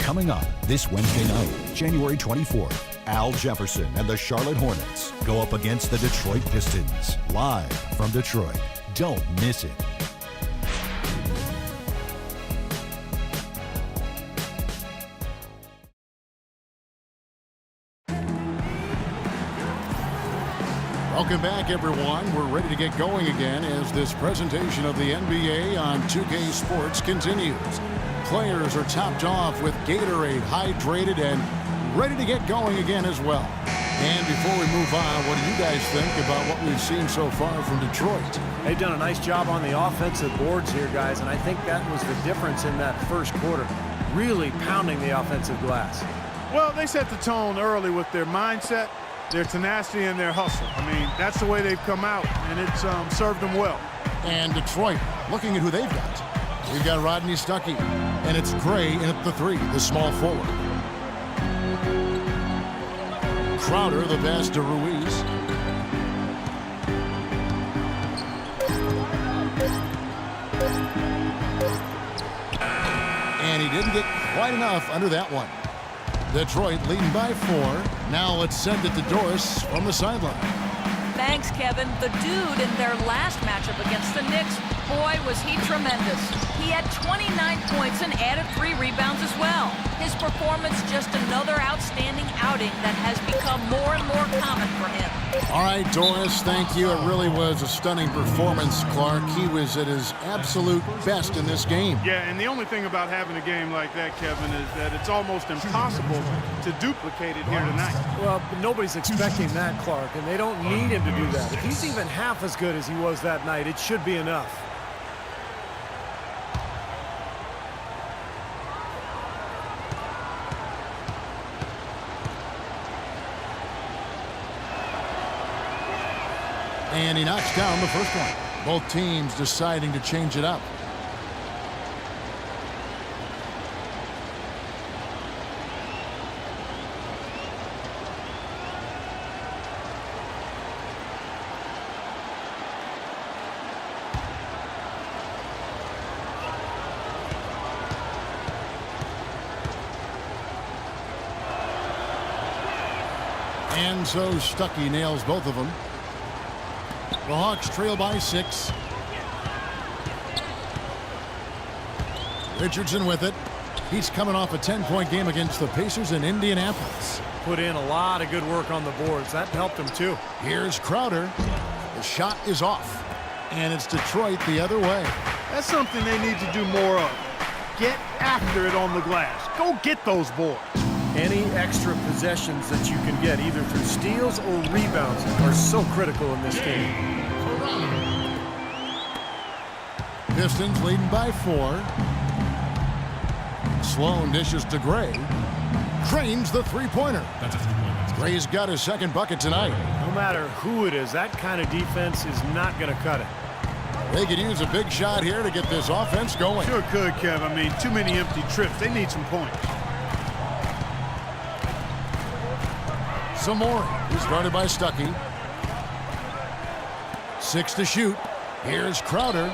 Coming up this Wednesday night, January 24th, Al Jefferson and the Charlotte Hornets go up against the Detroit Pistons, live from Detroit. Don't miss it. Welcome back, everyone. We're ready to get going again as this presentation of the NBA on 2K Sports continues. Players are topped off with Gatorade, hydrated, and ready to get going again as well. And before we move on, what do you guys think about what we've seen so far from Detroit? They've done a nice job on the offensive boards here, guys, and I think that was the difference in that first quarter, really pounding the offensive glass. Well, they set the tone early with their mindset, their tenacity, and their hustle. I mean, that's the way they've come out, and it's served them well. And Detroit, looking at who they've got. We've got Rodney Stuckey, and it's Gray in at the three, the small forward. Crowder, the pass to Ruiz. And he didn't get quite enough under that one. Detroit leading by 4. Now let's send it to Doris from the sideline. Thanks, Kevin. The dude in their last matchup against the Knicks, boy, was he tremendous. He had 29 points and added 3 rebounds as well. His performance just another outstanding outing that has become more and more common for him. All right, Doris, thank you. It really was a stunning performance, Clark. He was at his absolute best in this game. Yeah, and the only thing about having a game like that, Kevin, is that it's almost impossible to duplicate it here tonight. Well, nobody's expecting that, Clark, and they don't need him to do that. If he's even half as good as he was that night, it should be enough. And he knocks down the first one. Both teams deciding to change it up. And so Stuckey nails both of them. The Hawks trail by 6. Richardson with it. He's coming off a 10-point game against the Pacers in Indianapolis. Put in a lot of good work on the boards. That helped him, too. Here's Crowder. The shot is off. And it's Detroit the other way. That's something they need to do more of. Get after it on the glass. Go get those boards. Any extra possessions that you can get, either through steals or rebounds, are so critical in this game. Pistons leading by 4. Sloan dishes to Gray. Cranes the three-pointer. Gray's got his second bucket tonight. No matter who it is, that kind of defense is not going to cut it. They could use a big shot here to get this offense going. Sure could, Kev. I mean, too many empty trips. They need some points. Samori, who's guarded by Stuckey. 6 to shoot. Here's Crowder.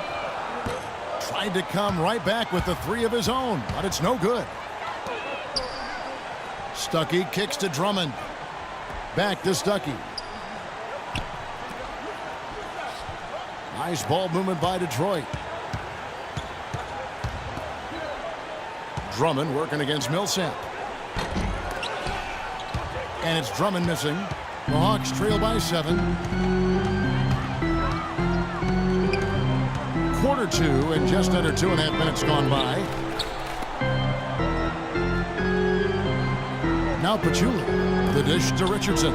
Tried to come right back with the 3 of his own, but it's no good. Stuckey kicks to Drummond. Back to Stuckey. Nice ball movement by Detroit. Drummond working against Millsap. And it's Drummond missing. The Hawks trail by 7. Quarter 2 and just under 2.5 minutes gone by. Now Pachulia. The dish to Richardson.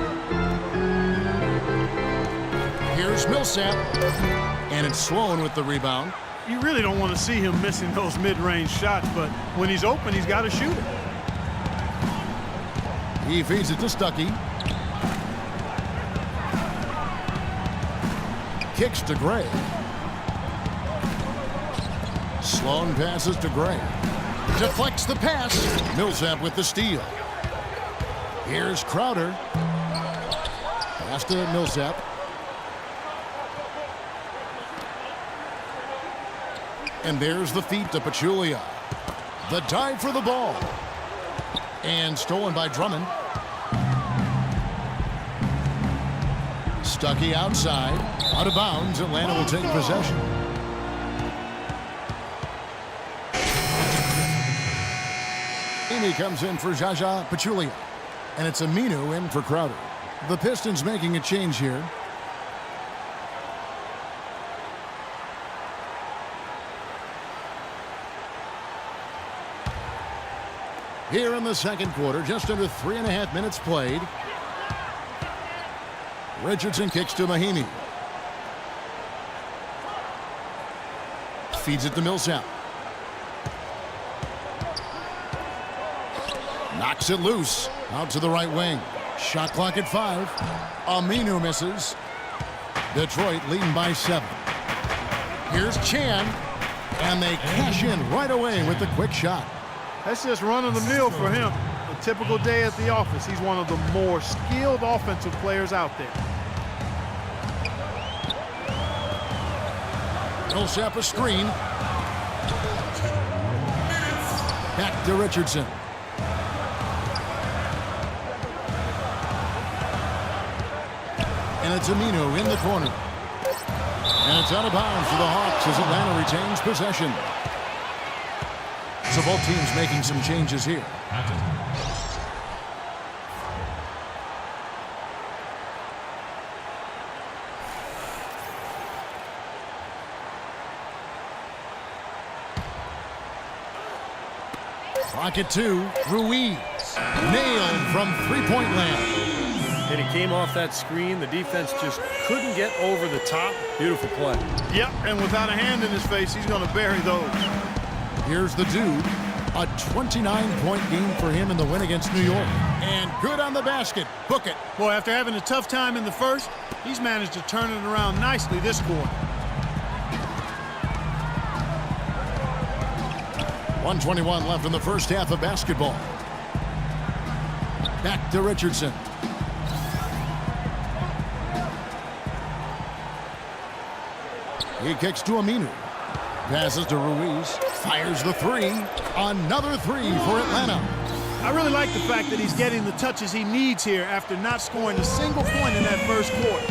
Here's Millsap. And it's Sloan with the rebound. You really don't want to see him missing those mid-range shots, but when he's open, he's got to shoot it. He feeds it to Stuckey. Kicks to Gray. Sloan passes to Gray. Deflects the pass. Millsap with the steal. Here's Crowder. Pass to Millsap. And there's the feed to Pachulia. The dive for the ball. And stolen by Drummond. Stuckey outside. Out of bounds. Atlanta will take possession. Amy comes in for Jaja Pachulia. And it's Aminu in for Crowder. The Pistons making a change here. Here in the second quarter, just under 3.5 minutes played. Richardson kicks to Mahimi. Feeds it to Millsap. Knocks it loose. Out to the right wing. Shot clock at 5. Aminu misses. Detroit leading by 7. Here's Chan. And they cash in right away with the quick shot. That's just run-of-the-mill for him. A typical day at the office. He's one of the more skilled offensive players out there. Millsap a screen. Back to Richardson. And it's Aminu in the corner. And it's out of bounds for the Hawks as Atlanta retains possession. So both teams making some changes here. Clock at 2. Ruiz. Nailed from three-point land. And he came off that screen. The defense just couldn't get over the top. Beautiful play. Yep, and without a hand in his face, he's going to bury those. Here's the dude. A 29-point game for him in the win against New York. And good on the basket. Book it. Boy, after having a tough time in the first, he's managed to turn it around nicely this quarter. 1:21 left in the first half of basketball. Back to Richardson. He kicks to Aminu. Passes to Ruiz. Fires the three. Another three for Atlanta. I really like the fact that he's getting the touches he needs here after not scoring a single point in that first quarter.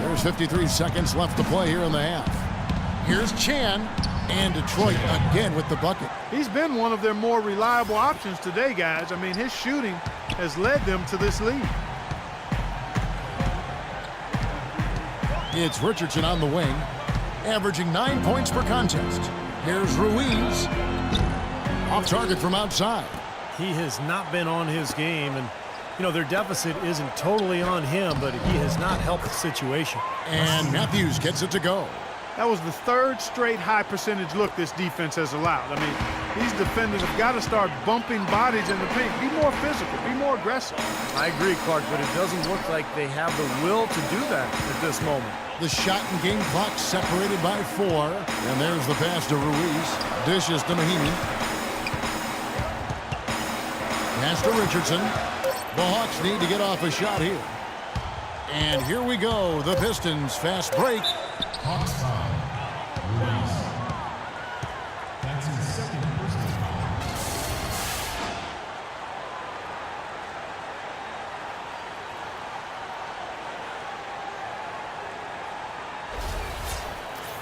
There's 53 seconds left to play here in the half. Here's Chan. And Detroit again with the bucket. He's been one of their more reliable options today, guys. I mean, his shooting has led them to this lead. It's Richardson on the wing, averaging 9 points per contest. Here's Ruiz. Off target from outside. He has not been on his game, and, you know, their deficit isn't totally on him, but he has not helped the situation. And Matthews gets it to go. That was the third straight high percentage look this defense has allowed. I mean, these defenders have got to start bumping bodies in the paint. Be more physical, be more aggressive. I agree, Clark, but it doesn't look like they have the will to do that at this moment. The shot and game clock separated by 4. And there's the pass to Ruiz. Dishes to Mahimi. Pass to Richardson. The Hawks need to get off a shot here. And here we go. The Pistons fast break. Hawks foul. Ruiz. That's his second personal foul.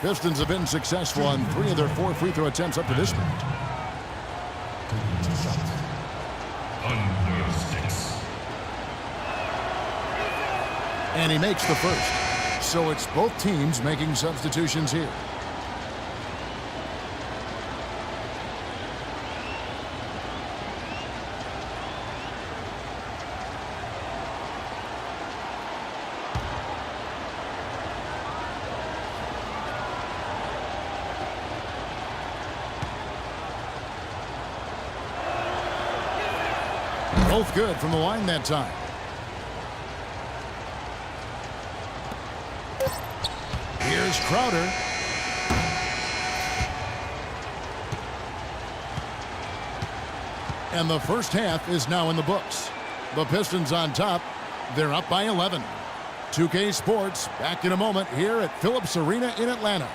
Pistons have been successful on 3 of their 4 free throw attempts up to this point. Under 6. And he makes the first. So it's both teams making substitutions here. Both good from the line that time. Here's Crowder. And the first half is now in the books. The Pistons on top. They're up by 11. 2K Sports back in a moment here at Phillips Arena in Atlanta.